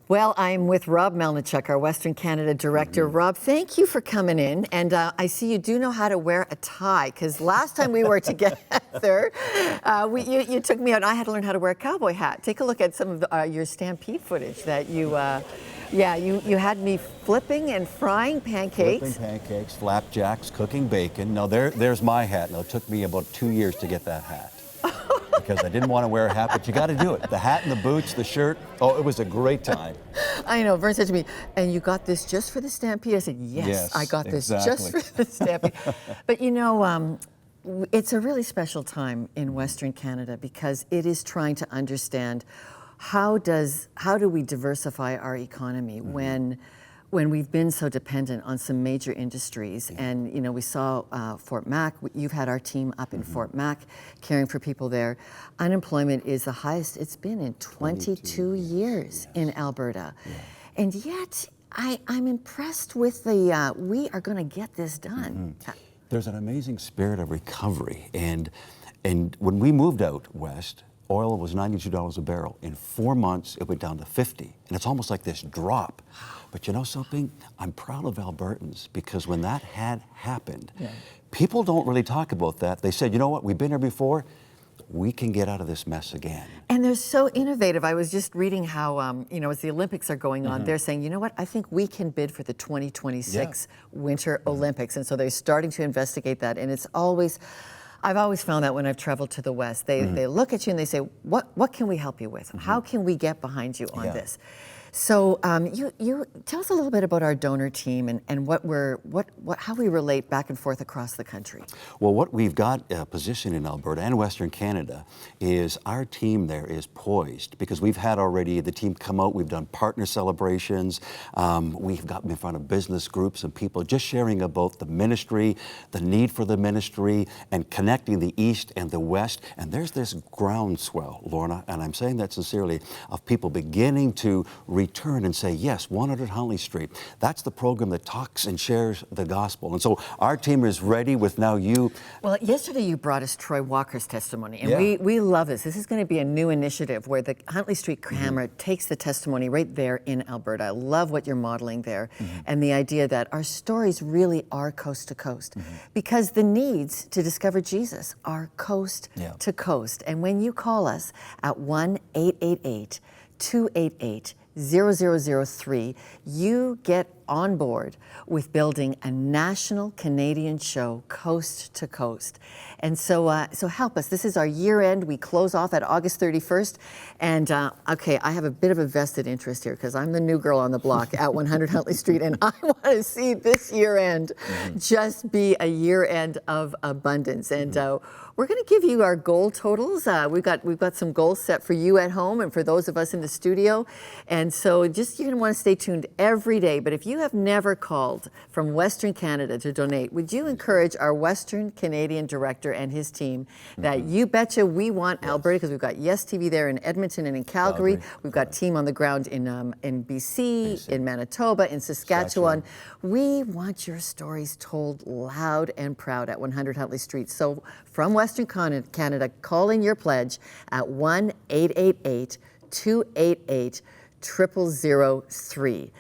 Well, I'm with Rob Melnichuk, our Western Canada director. Rob, thank you for coming in. And I see you do know how to wear a tie, because last time we were together, you took me out and I had to learn how to wear a cowboy hat. Take a look at some of your Stampede footage that you had me flipping and frying pancakes. Flipping pancakes, flapjacks, cooking bacon. Now there's my hat. Now it took me about 2 years to get that hat. Because I didn't want to wear a hat, but you got to do it. The hat and the boots, the shirt. Oh, it was a great time. I know. Vern said to me, "And you got this just for the Stampede?" I said, "Yes, I got this just for the Stampede." But you know, it's a really special time in Western Canada because it is trying to understand how do we diversify our economy when we've been so dependent on some major industries. And you know, we saw Fort Mac. You've had our team up in Fort Mac caring for people there. Unemployment is the highest it's been in 22 years in Alberta. And yet I'm impressed with the we are going to get this done. There's an amazing spirit of recovery, and when we moved out west, oil was $92 a barrel. In 4 months, it went down to 50. And it's almost like this drop. But you know something? I'm proud of Albertans, because when that had happened, people don't really talk about that. They said, you know what, we've been here before. We can get out of this mess again. And they're so innovative. I was just reading how, you know, as the Olympics are going on, they're saying, you know what, I think we can bid for the 2026 Winter Olympics. And so they're starting to investigate that. And it's always, I've always found that when I've traveled to the West, they look at you and they say, what can we help you with? How can we get behind you on this? So you tell us a little bit about our donor team and how we relate back and forth across the country. Well, what we've got positioned in Alberta and Western Canada is our team there is poised, because we've had already the team come out. We've done partner celebrations. We've got them in front of business groups and people just sharing about the ministry, the need for the ministry, and connecting the East and the West. And there's this groundswell, Lorna, and I'm saying that sincerely, of people beginning to return and say, yes, 100 Huntley Street. That's the program that talks and shares the gospel. And so our team is ready with now you. Well, yesterday you brought us Troy Walker's testimony, and we love this. This is going to be a new initiative where the Huntley Street camera takes the testimony right there in Alberta. I love what you're modeling there, and the idea that our stories really are coast to coast, because the needs to discover Jesus are coast to coast. And when you call us at 1-888-288-0003, you get on board with building a national Canadian show coast to coast. And so so help us. This is our year end. We close off at August 31st. And okay, I have a bit of a vested interest here because I'm the new girl on the block at 100 Huntley Street, and I want to see this year end just be a year end of abundance. And we're going to give you our goal totals. We've got some goals set for you at home and for those of us in the studio. And so just, you're going to want to stay tuned every day. But if you have never called from Western Canada to donate, would you encourage our Western Canadian director and his team that you betcha we want Alberta, because we've got Yes TV there in Edmonton and in Calgary. We've got team on the ground in BC, in Manitoba, in Saskatchewan. We want your stories told loud and proud at 100 Huntley Street. So from Western Canada, call in your pledge at 1-888-288-0003.